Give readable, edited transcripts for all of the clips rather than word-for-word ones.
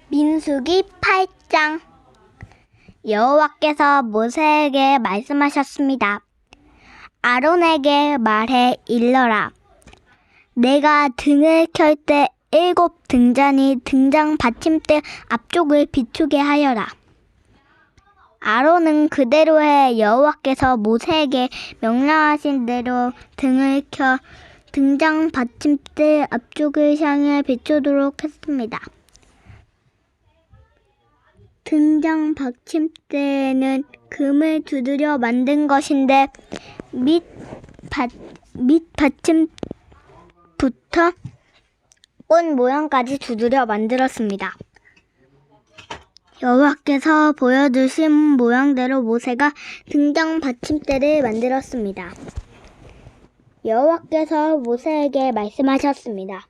민수기 8장. 여호와께서 모세에게 말씀하셨습니다. 아론에게 말해 일러라. 내가 등을 켤 때 7 등잔이 등장 받침대 앞쪽을 비추게 하여라. 아론은 그대로 해 여호와께서 모세에게 명령하신 대로 등을 켜 등장 받침대 앞쪽을 향해 비추도록 했습니다. 등장 받침대는 금을 두드려 만든 것인데 밑 받침부터 꽃 모양까지 두드려 만들었습니다. 여호와께서 보여주신 모양대로 모세가 등장 받침대를 만들었습니다. 여호와께서 모세에게 말씀하셨습니다.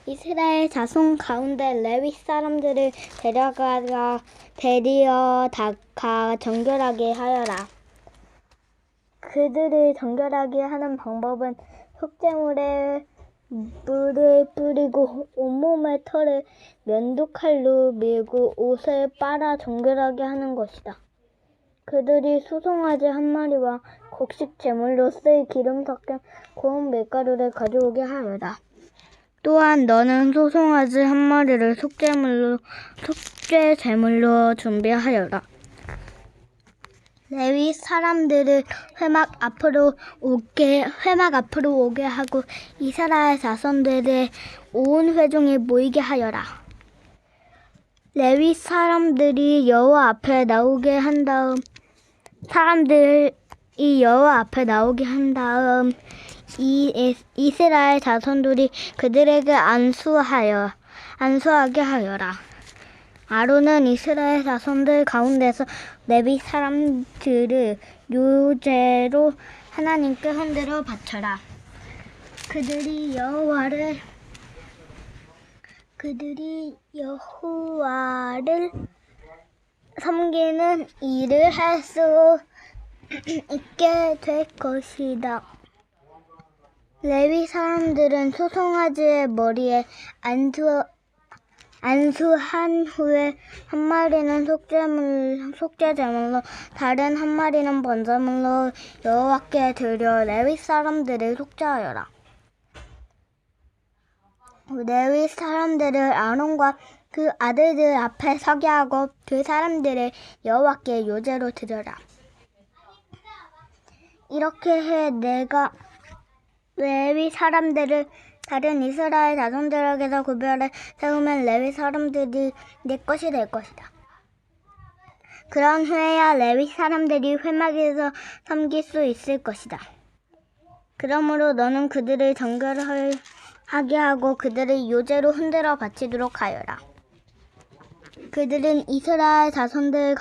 이스라엘 자손 가운데 레위 사람들을 데려다가 정결하게 하여라. 그들을 정결하게 하는 방법은 속죄물에 물을 뿌리고 온몸에 털을 면도칼로 밀고 옷을 빨아 정결하게 하는 것이다. 그들이 수송아지 한 마리와 곡식 제물로 쓸 기름 섞인 고운 밀가루를 가져오게 하여라. 또한 너는 소송아지 한 마리를 속죄 제물로 준비하여라. 레위 사람들을 회막 앞으로 오게 하고 이스라엘 자손들의 온 회중에 모이게 하여라. 레위 사람들이 여호와 앞에 나오게 한 다음 이스라엘 자손들이 그들에게 안수하게 하여라. 아론은 이스라엘 자손들 가운데서 레위 사람들을 요제로 하나님께 흔들어 바쳐라. 그들이 여호와를 섬기는 일을 할 수 있게 될 것이다. 레위 사람들은 소송아지의 머리에 안수한 후에 한 마리는 속죄 제물로 다른 한 마리는 번제물로 여호와께 드려 레위 사람들을 속죄하여라. 레위 사람들을 아론과 그 아들들 앞에 서게 하고 그 사람들을 여호와께 요제로 드려라. 이렇게 해 내가 레위 사람들을 다른 이스라엘 자손들에게서 구별해 세우면 레위 사람들이 내 것이 될 것이다. 그런 후에야 레위 사람들이 회막에서 섬길 수 있을 것이다. 그러므로 너는 그들을 정결하게 하고 그들을 요제로 흔들어 바치도록 하여라. 그들은 이스라엘 자손들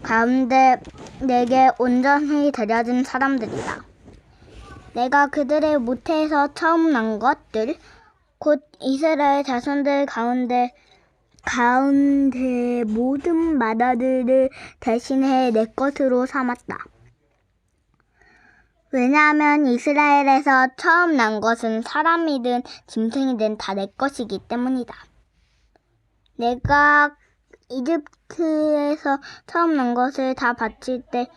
가운데 내게 온전히 드려진 사람들이다. 내가 그들의 모태에서 처음 난 것들 곧 이스라엘 자손들 가운데 모든 맏아들을 대신해 내 것으로 삼았다. 왜냐하면 이스라엘에서 처음 난 것은 사람이든 짐승이든 다 내 것이기 때문이다. 내가 이집트에서 처음 난 것을 다 바칠 때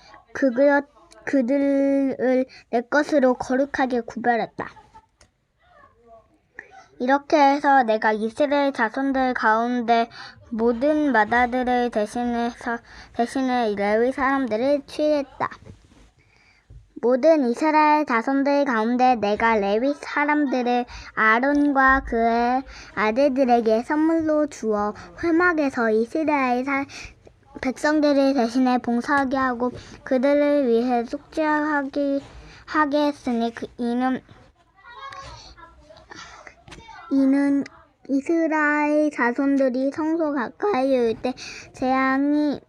그들을 내 것으로 거룩하게 구별했다. 이렇게 해서 내가 이스라엘 자손들 가운데 모든 맏아들을 대신해 레위 사람들을 취했다. 모든 이스라엘 자손들 가운데 내가 레위 사람들을 아론과 그의 아들들에게 선물로 주어 회막에서 이스라엘 백성들을 대신해 봉사하게 하고 그들을 위해 속죄하게 했으니 이는 이스라엘 자손들이 성소 가까이에 올 때 재앙이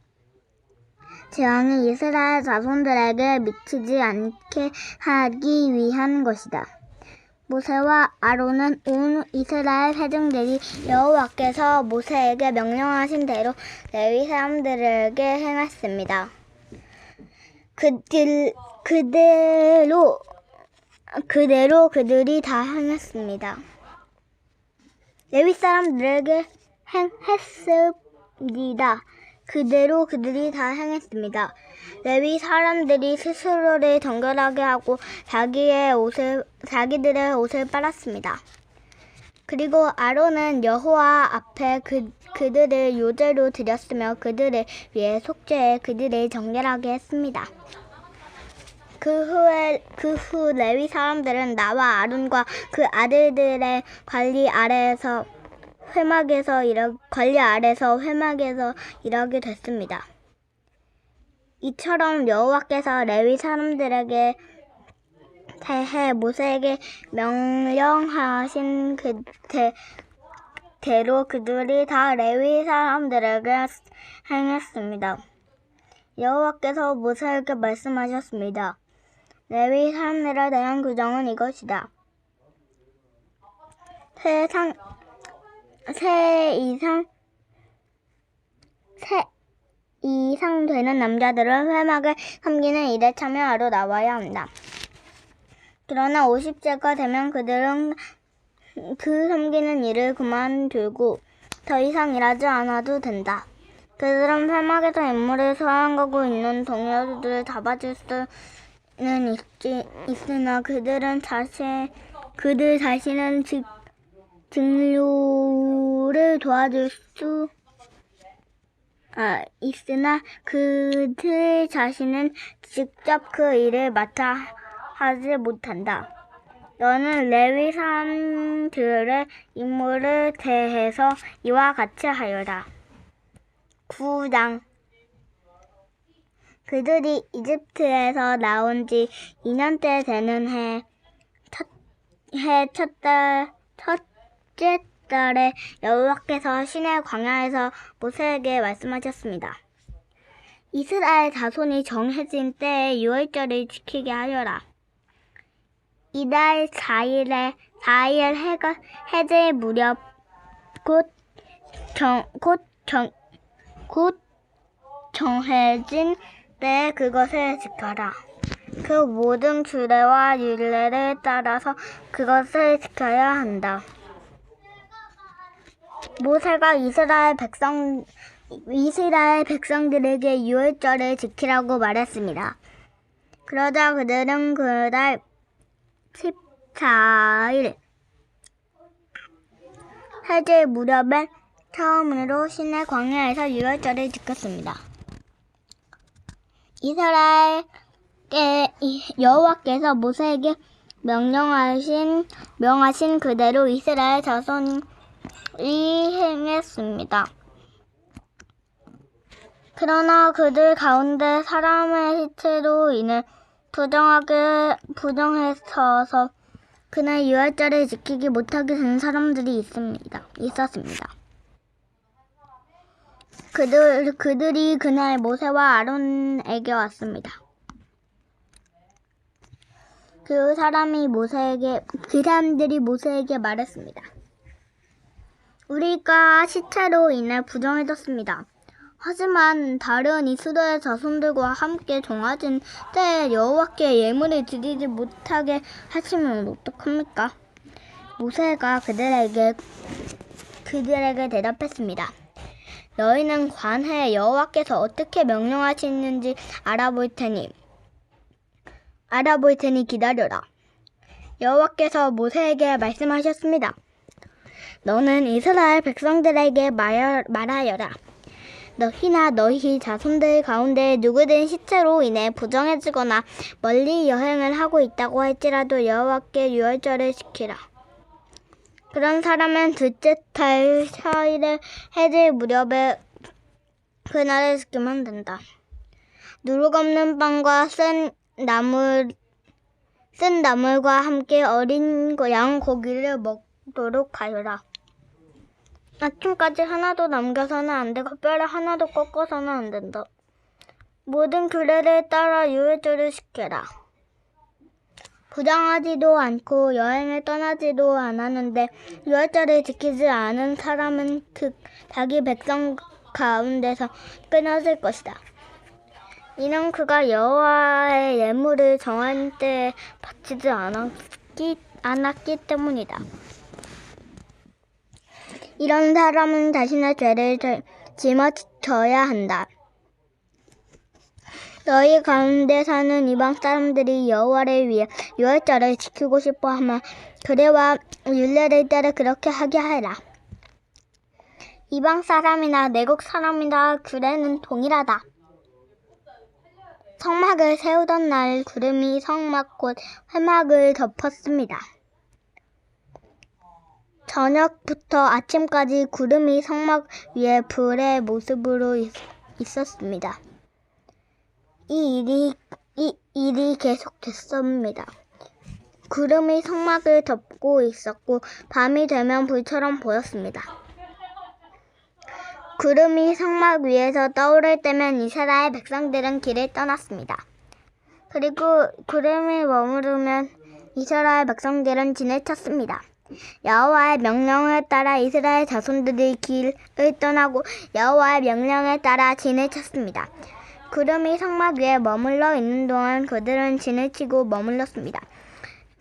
이스라엘 자손들에게 미치지 않게 하기 위한 것이다. 모세와 아론은 온 이스라엘 회중들이 여호와께서 모세에게 명령하신 대로 레위 사람들에게 행했습니다. 그대로 그들이 다 행했습니다. 레위 사람들에게 행했습니다. 그대로 그들이 다 행했습니다. 레위 사람들이 스스로를 정결하게 하고 자기들의 옷을 빨았습니다. 그리고 아론은 여호와 앞에 그들을 요제로 드렸으며 그들을 위해 속죄해 그들을 정결하게 했습니다. 그 후 레위 사람들은 나와 아론과 그 아들들의 관리 아래에서 회막에서 일하게 됐습니다. 이처럼 여호와께서 레위 사람들에게 대해 모세에게 명령하신 그대로 그들이 다 레위 사람들에게 행했습니다. 여호와께서 모세에게 말씀하셨습니다. 레위 사람들에 대한 규정은 이것이다. 세 이상 되는 남자들은 회막을 섬기는 일에 참여하러 나와야 한다. 그러나 50세가 되면 그들은 그 섬기는 일을 그만두고 더 이상 일하지 않아도 된다. 그들은 회막에서 임무를 수행하고 있는 동료들을 잡아줄 수는 있으나 그들 자신은 직료를 도와줄 수 있으나 그들 자신은 직접 그 일을 맡아 하지 못한다. 너는 레위 사람들의 임무를 대해서 이와 같이 하여라. 9장 그들이 이집트에서 나온 지 2년째 되는 첫째 달에 여호와께서 시내 광야에서 모세에게 말씀하셨습니다. 이스라엘 자손이 정해진 때에 유월절을 지키게 하여라. 이달 4일 해질 무렵 곧 정해진 때에 그것을 지켜라. 그 모든 규례와 율례를 따라서 그것을 지켜야 한다. 모세가 이스라엘 백성들에게 유월절을 지키라고 말했습니다. 그러자 그들은 그달 14일 해질 무렵에 처음으로 시내 광야에서 유월절을 지켰습니다. 여호와께서 모세에게 명하신 그대로 이스라엘 자손이 행했습니다. 그러나 그들 가운데 사람의 시체로 인해 부정해서 그날 유월절을 지키지 못하게 된 사람들이 있었습니다. 그들이 그날 모세와 아론에게 왔습니다. 그 사람들이 모세에게 말했습니다. 우리가 시체로 인해 부정해졌습니다. 하지만 다른 이스라엘 자손들과 함께 정해진 때에 여호와께 예물을 드리지 못하게 하시면 어떡합니까? 모세가 그들에게 대답했습니다. 너희는 관해 여호와께서 어떻게 명령하시는지 알아볼 테니 기다려라. 여호와께서 모세에게 말씀하셨습니다. 너는 이스라엘 백성들에게 말하여라. 너희나 너희 자손들 가운데 누구든 시체로 인해 부정해지거나 멀리 여행을 하고 있다고 할지라도 여호와께 유월절을 지키라. 그런 사람은 둘째 달 4일에 해질 무렵에 그날을 지키면 된다. 누룩 없는 빵과 쓴 나물과 함께 어린 양 고기를 먹도록 하여라. 아침까지 하나도 남겨서는 안 되고 뼈를 하나도 꺾어서는 안 된다. 모든 규례를 따라 유월절을 지켜라. 부정하지도 않고 여행을 떠나지도 않았는데 유월절을 지키지 않은 사람은 자기 백성 가운데서 끊어질 것이다. 이는 그가 여호와의 예물을 정한 때에 바치지 않았기 때문이다. 이런 사람은 자신의 죄를 짊어져야 한다. 너희 가운데 사는 이방 사람들이 여호와를 위해 유월절을 지키고 싶어하면 규례와 율례를 따라 그렇게 하게 하라. 이방 사람이나 내국 사람이나 규례는 동일하다. 성막을 세우던 날 구름이 성막 곧 회막을 덮었습니다. 저녁부터 아침까지 구름이 성막 위에 불의 모습으로 있었습니다. 이 일이 계속됐습니다. 구름이 성막을 덮고 있었고 밤이 되면 불처럼 보였습니다. 구름이 성막 위에서 떠오를 때면 이스라엘 백성들은 길을 떠났습니다. 그리고 구름이 머무르면 이스라엘 백성들은 진을 쳤습니다. 여호와의 명령에 따라 이스라엘 자손들이 길을 떠나고 여호와의 명령에 따라 진을 쳤습니다. 구름이 성막 위에 머물러 있는 동안 그들은 진을 치고 머물렀습니다.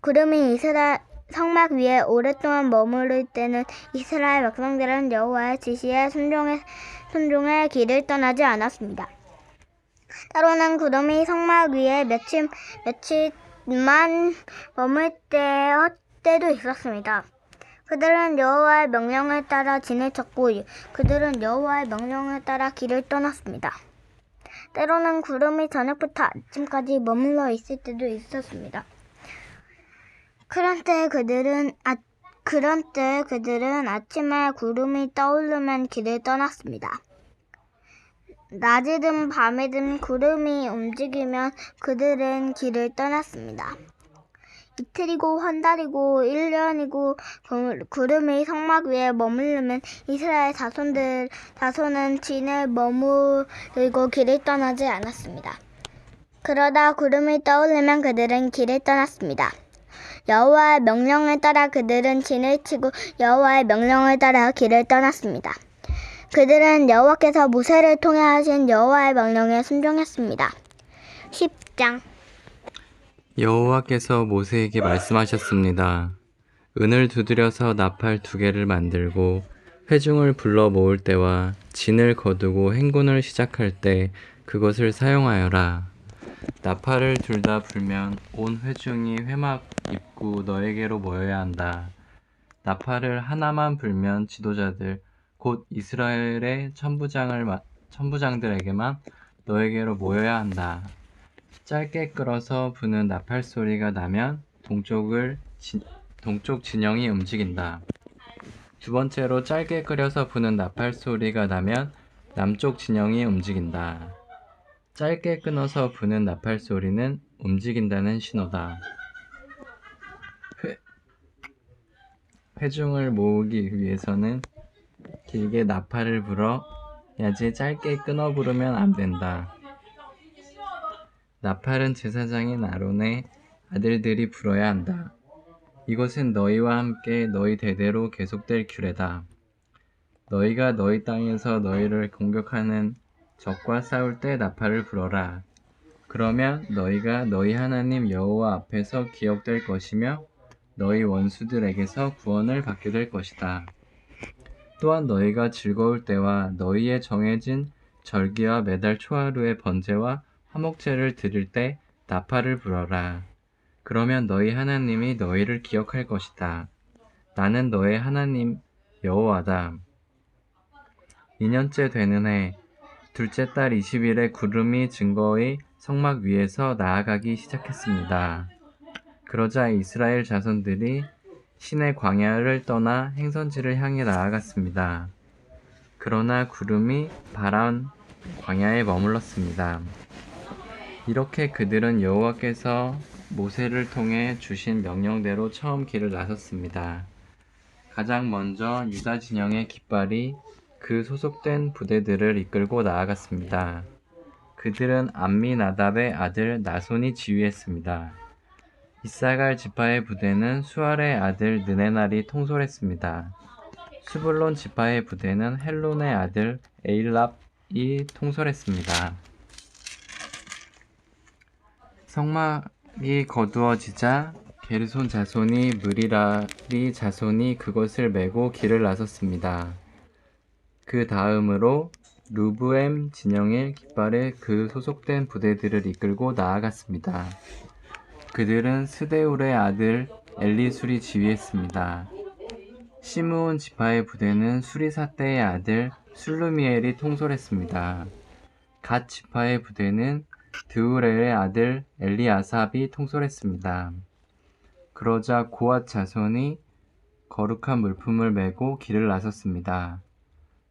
구름이 이스라엘 성막 위에 오랫동안 머무를 때는 이스라엘 백성들은 여호와의 지시에 순종해 길을 떠나지 않았습니다. 때로는 구름이 성막 위에 며칠만 머물 때도 있었습니다. 그들은 여호와의 명령에 따라 진을 쳤고 그들은 여호와의 명령에 따라 길을 떠났습니다. 때로는 구름이 저녁부터 아침까지 머물러 있을 때도 있었습니다. 그런 때 그들은 아침에 구름이 떠오르면 길을 떠났습니다. 낮이든 밤이든 구름이 움직이면 그들은 길을 떠났습니다. 이틀이고 한 달이고 1년이고 구름이 성막 위에 머무르면 이스라엘 자손은 진에 머무르고 길을 떠나지 않았습니다. 그러다 구름이 떠오르면 그들은 길을 떠났습니다. 여호와의 명령에 따라 그들은 진을 치고 여호와의 명령에 따라 길을 떠났습니다. 그들은 여호와께서 모세를 통해 하신 여호와의 명령에 순종했습니다. 10장 여호와께서 모세에게 말씀하셨습니다. 은을 두드려서 나팔 2개를 만들고 회중을 불러 모을 때와 진을 거두고 행군을 시작할 때 그것을 사용하여라. 나팔을 둘 다 불면 온 회중이 회막 입구 너에게로 모여야 한다. 나팔을 하나만 불면 지도자들 곧 이스라엘의 천부장들에게만 너에게로 모여야 한다. 짧게 끌어서 부는 나팔 소리가 나면 동쪽 진영이 움직인다. 두 번째로 짧게 끓여서 부는 나팔 소리가 나면 남쪽 진영이 움직인다. 짧게 끊어서 부는 나팔 소리는 움직인다는 신호다. 회중을 모으기 위해서는 길게 나팔을 불어야지 짧게 끊어 부르면 안 된다. 나팔은 제사장인 아론의 아들들이 불어야 한다. 이것은 너희와 함께 너희 대대로 계속될 규례다. 너희가 너희 땅에서 너희를 공격하는 적과 싸울 때 나팔을 불어라. 그러면 너희가 너희 하나님 여호와 앞에서 기억될 것이며 너희 원수들에게서 구원을 받게 될 것이다. 또한 너희가 즐거울 때와 너희의 정해진 절기와 매달 초하루의 번제와 화목제를 드릴 때 나팔을 불어라. 그러면 너희 하나님이 너희를 기억할 것이다. 나는 너의 하나님 여호와다. 2년째 되는 해 둘째 달 20일에 구름이 증거의 성막 위에서 나아가기 시작했습니다. 그러자 이스라엘 자손들이 신의 광야를 떠나 행선지를 향해 나아갔습니다. 그러나 구름이 바람 광야에 머물렀습니다. 이렇게 그들은 여호와께서 모세를 통해 주신 명령대로 처음 길을 나섰습니다. 가장 먼저 유다 진영의 깃발이 그 소속된 부대들을 이끌고 나아갔습니다. 그들은 암미나답의 아들 나손이 지휘했습니다. 이사갈 지파의 부대는 수알의 아들 느네날이 통솔했습니다. 수불론 지파의 부대는 헬론의 아들 에일랍이 통솔했습니다. 성막이 거두어지자 게르손 자손이 무리라리 자손이 그것을 메고 길을 나섰습니다. 그 다음으로 루브엠 진영의 깃발에 그 소속된 부대들을 이끌고 나아갔습니다. 그들은 스데울의 아들 엘리술이 지휘했습니다. 시므온 지파의 부대는 수리사떼의 아들 술루미엘이 통솔했습니다. 갓 지파의 부대는 드우레의 아들 엘리아삽이 통솔했습니다. 그러자 고앗 자손이 거룩한 물품을 메고 길을 나섰습니다.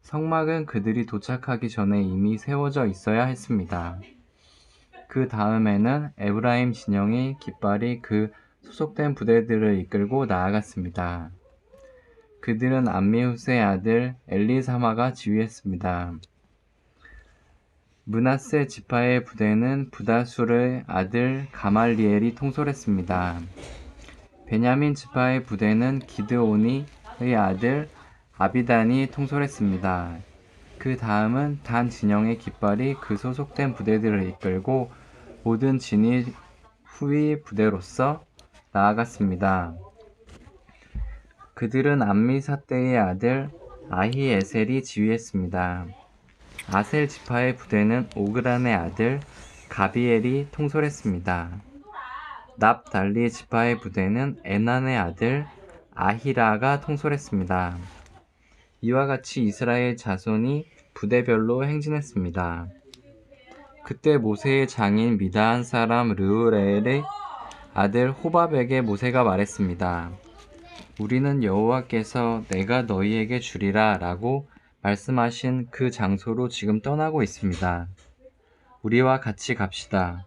성막은 그들이 도착하기 전에 이미 세워져 있어야 했습니다. 그 다음에는 에브라임 진영의 깃발이 그 소속된 부대들을 이끌고 나아갔습니다. 그들은 암미후스의 아들 엘리사마가 지휘했습니다. 므낫세 지파의 부대는 부다술의 아들 가말리엘이 통솔했습니다. 베냐민 지파의 부대는 기드오니의 아들 아비단이 통솔했습니다. 그 다음은 단 진영의 깃발이 그 소속된 부대들을 이끌고 모든 진위 후위 부대로서 나아갔습니다. 그들은 암미사떼의 아들 아히에셀이 지휘했습니다. 아셀 지파의 부대는 오그란의 아들 가비엘이 통솔했습니다. 납달리 지파의 부대는 에난의 아들 아히라가 통솔했습니다. 이와 같이 이스라엘 자손이 부대별로 행진했습니다. 그때 모세의 장인 미다한 사람 르우엘의 아들 호밥에게 모세가 말했습니다. 우리는 여호와께서 내가 너희에게 주리라 라고 말씀하신 그 장소로 지금 떠나고 있습니다. 우리와 같이 갑시다.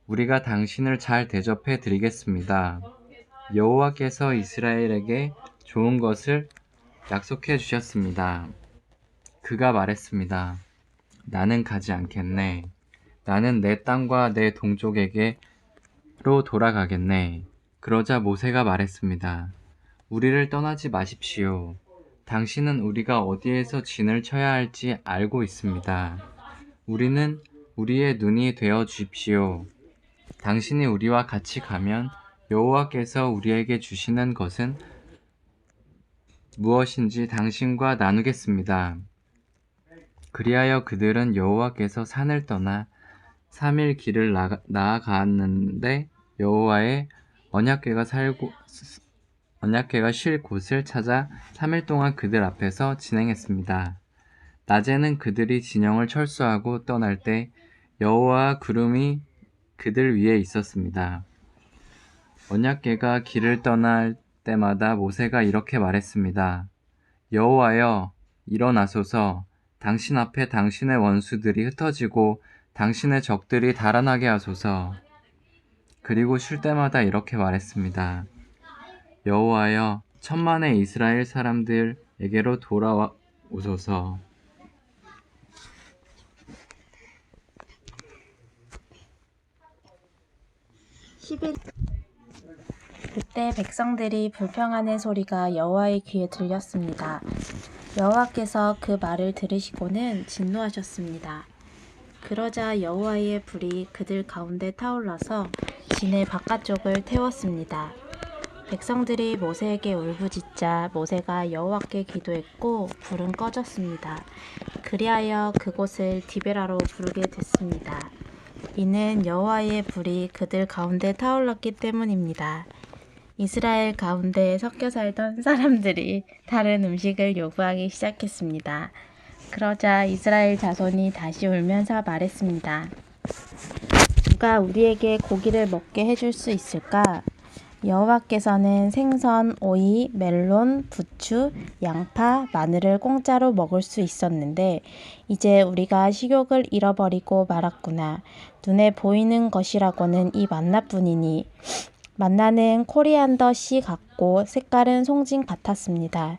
우리가 당신을 잘 대접해 드리겠습니다. 여호와께서 이스라엘에게 좋은 것을 약속해 주셨습니다. 그가 말했습니다. 나는 가지 않겠네. 나는 내 땅과 내 동족에게로 돌아가겠네. 그러자 모세가 말했습니다. 우리를 떠나지 마십시오. 당신은 우리가 어디에서 진을 쳐야 할지 알고 있습니다. 우리는 우리의 눈이 되어 주십시오. 당신이 우리와 같이 가면 여호와께서 우리에게 주시는 것은 무엇인지 당신과 나누겠습니다. 그리하여 그들은 여호와께서 산을 떠나 3일 길을 나아갔는데 여호와의 언약궤가 쉴 곳을 찾아 3일 동안 그들 앞에서 진행했습니다. 낮에는 그들이 진영을 철수하고 떠날 때 여호와 구름이 그들 위에 있었습니다. 언약궤가 길을 떠날 때마다 모세가 이렇게 말했습니다. 여호와여, 일어나소서. 당신 앞에 당신의 원수들이 흩어지고 당신의 적들이 달아나게 하소서. 그리고 쉴 때마다 이렇게 말했습니다. 여호와여, 천만의 이스라엘 사람들에게로 돌아오소서. 그때 백성들이 불평하는 소리가 여호와의 귀에 들렸습니다. 여호와께서 그 말을 들으시고는 진노하셨습니다. 그러자 여호와의 불이 그들 가운데 타올라서 진의 바깥쪽을 태웠습니다. 백성들이 모세에게 울부짖자 모세가 여호와께 기도했고 불은 꺼졌습니다. 그리하여 그곳을 디베라로 부르게 됐습니다. 이는 여호와의 불이 그들 가운데 타올랐기 때문입니다. 이스라엘 가운데 섞여 살던 사람들이 다른 음식을 요구하기 시작했습니다. 그러자 이스라엘 자손이 다시 울면서 말했습니다. 누가 우리에게 고기를 먹게 해줄 수 있을까? 여호와께서는 생선, 오이, 멜론, 부추, 양파, 마늘을 공짜로 먹을 수 있었는데 이제 우리가 식욕을 잃어버리고 말았구나. 눈에 보이는 것이라고는 이 만나뿐이니 만나는 코리안더 씨 같고 색깔은 송진 같았습니다.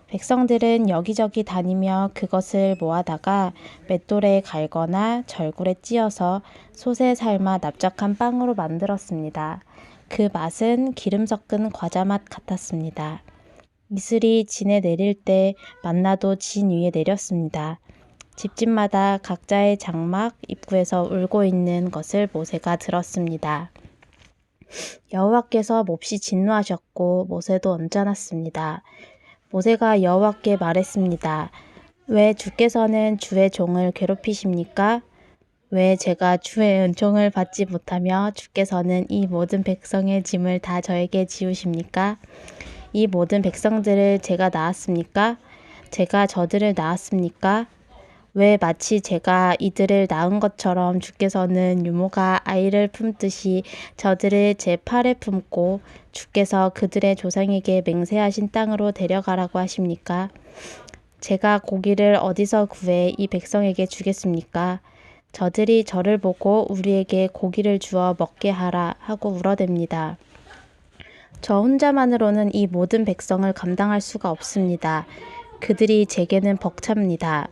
백성들은 여기저기 다니며 그것을 모아다가 맷돌에 갈거나 절굴에 찧어서 솥에 삶아 납작한 빵으로 만들었습니다. 그 맛은 기름 섞은 과자 맛 같았습니다. 이슬이 진에 내릴 때 만나도 진 위에 내렸습니다. 집집마다 각자의 장막 입구에서 울고 있는 것을 모세가 들었습니다. 여호와께서 몹시 진노하셨고 모세도 언짢았습니다. 모세가 여호와께 말했습니다. 왜 주께서는 주의 종을 괴롭히십니까? 왜 제가 주의 은총을 받지 못하며 주께서는 이 모든 백성의 짐을 다 저에게 지우십니까? 이 모든 백성들을 제가 낳았습니까? 제가 저들을 낳았습니까? 왜 마치 제가 이들을 낳은 것처럼 주께서는 유모가 아이를 품듯이 저들을 제 팔에 품고 주께서 그들의 조상에게 맹세하신 땅으로 데려가라고 하십니까? 제가 고기를 어디서 구해 이 백성에게 주겠습니까? 저들이 저를 보고 우리에게 고기를 주어 먹게 하라 하고 울어댑니다. 저 혼자만으로는 이 모든 백성을 감당할 수가 없습니다. 그들이 제게는 벅찹니다.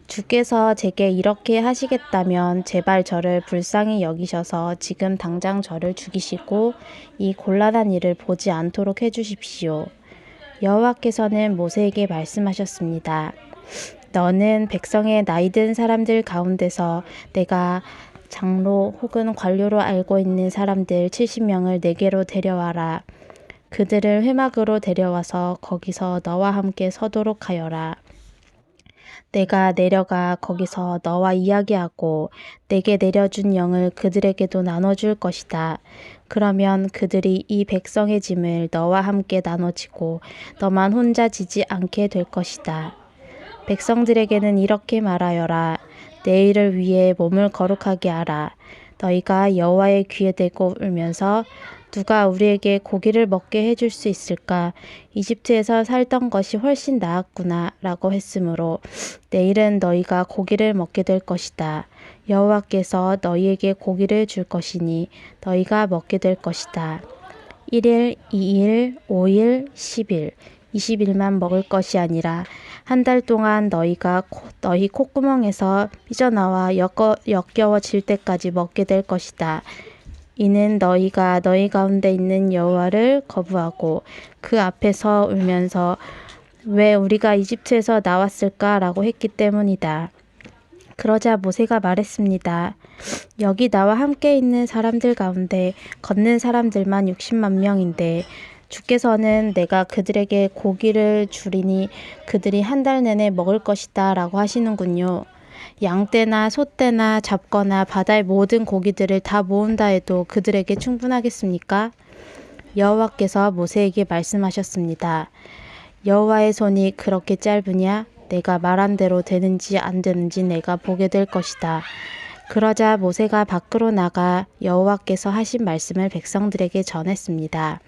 주께서 제게 이렇게 하시겠다면 제발 저를 불쌍히 여기셔서 지금 당장 저를 죽이시고 이 곤란한 일을 보지 않도록 해주십시오. 여호와께서는 모세에게 말씀하셨습니다. 너는 백성의 나이든 사람들 가운데서 내가 장로 혹은 관료로 알고 있는 사람들 70명을 내게로 데려와라. 그들을 회막으로 데려와서 거기서 너와 함께 서도록 하여라. 내가 내려가 거기서 너와 이야기하고 내게 내려준 영을 그들에게도 나눠줄 것이다. 그러면 그들이 이 백성의 짐을 너와 함께 나눠지고 너만 혼자 지지 않게 될 것이다. 백성들에게는 이렇게 말하여라. 내일을 위해 몸을 거룩하게 하라. 너희가 여호와의 귀에 대고 울면서 누가 우리에게 고기를 먹게 해줄 수 있을까? 이집트에서 살던 것이 훨씬 나았구나 라고 했으므로 내일은 너희가 고기를 먹게 될 것이다. 여호와께서 너희에게 고기를 줄 것이니 너희가 먹게 될 것이다. 1일, 2일, 5일, 10일, 20일만 먹을 것이 아니라 한 달 동안 너희 콧구멍에서 삐져나와 역겨워질 때까지 먹게 될 것이다. 이는 너희가 너희 가운데 있는 여호와를 거부하고 그 앞에서 울면서 왜 우리가 이집트에서 나왔을까라고 했기 때문이다. 그러자 모세가 말했습니다. 여기 나와 함께 있는 사람들 가운데 걷는 사람들만 60만 명인데 주께서는 내가 그들에게 고기를 주리니 그들이 한 달 내내 먹을 것이다 라고 하시는군요. 양떼나 소떼나 잡거나 바다의 모든 고기들을 다 모은다 해도 그들에게 충분하겠습니까? 여호와께서 모세에게 말씀하셨습니다. 여호와의 손이 그렇게 짧으냐? 내가 말한 대로 되는지 안 되는지 내가 보게 될 것이다. 그러자 모세가 밖으로 나가 여호와께서 하신 말씀을 백성들에게 전했습니다.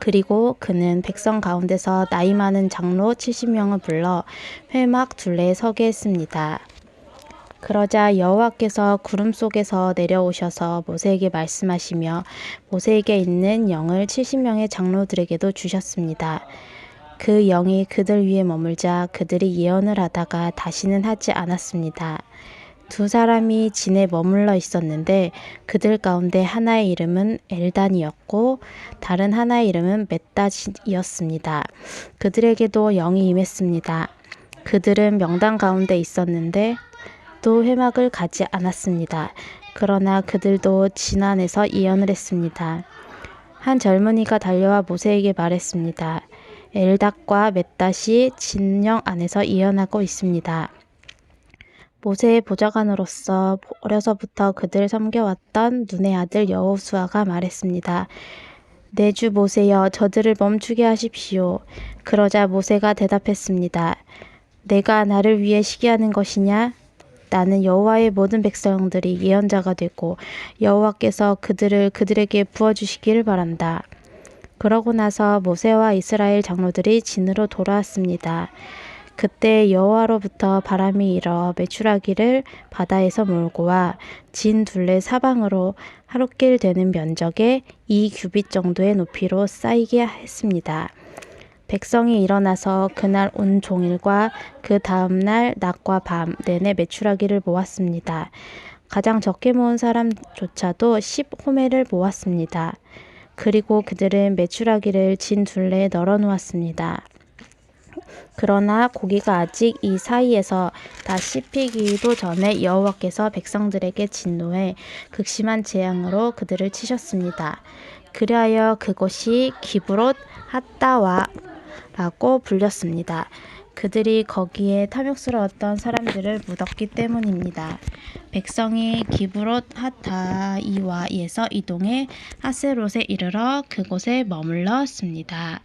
그리고 그는 백성 가운데서 나이 많은 장로 70명을 불러 회막 둘레에 서게 했습니다. 그러자 여호와께서 구름 속에서 내려오셔서 모세에게 말씀하시며 모세에게 있는 영을 70명의 장로들에게도 주셨습니다. 그 영이 그들 위에 머물자 그들이 예언을 하다가 다시는 하지 않았습니다. 두 사람이 진에 머물러 있었는데 그들 가운데 하나의 이름은 엘단이었고 다른 하나의 이름은 맷닷이었습니다. 그들에게도 영이 임했습니다. 그들은 명단 가운데 있었는데 또 회막을 가지 않았습니다. 그러나 그들도 진 안에서 예언을 했습니다. 한 젊은이가 달려와 모세에게 말했습니다. 엘닷과 맷닷이 진영 안에서 예언하고 있습니다. 모세의 보좌관으로서 어려서부터 그들을 섬겨왔던 눈의 아들 여호수아가 말했습니다. 내 주 모세여 저들을 멈추게 하십시오. 그러자 모세가 대답했습니다. 내가 나를 위해 시기하는 것이냐? 나는 여호와의 모든 백성들이 예언자가 되고 여호와께서 그들에게 부어주시기를 바란다. 그러고 나서 모세와 이스라엘 장로들이 진으로 돌아왔습니다. 그때 여호와로부터 바람이 일어 메추라기를 바다에서 몰고 와 진 둘레 사방으로 하룻길 되는 면적에 2규빗 정도의 높이로 쌓이게 했습니다. 백성이 일어나서 그날 온 종일과 그 다음 날 낮과 밤 내내 메추라기를 모았습니다. 가장 적게 모은 사람조차도 10호멜을 모았습니다. 그리고 그들은 메추라기를 진 둘레에 널어 놓았습니다. 그러나 고기가 아직 이 사이에서 다 씹히기도 전에 여호와께서 백성들에게 진노해 극심한 재앙으로 그들을 치셨습니다. 그리하여 그곳이 기브롯 핫다와라고 불렸습니다. 그들이 거기에 탐욕스러웠던 사람들을 묻었기 때문입니다. 백성이 기브롯 핫다이와에서 이동해 하세롯에 이르러 그곳에 머물렀습니다.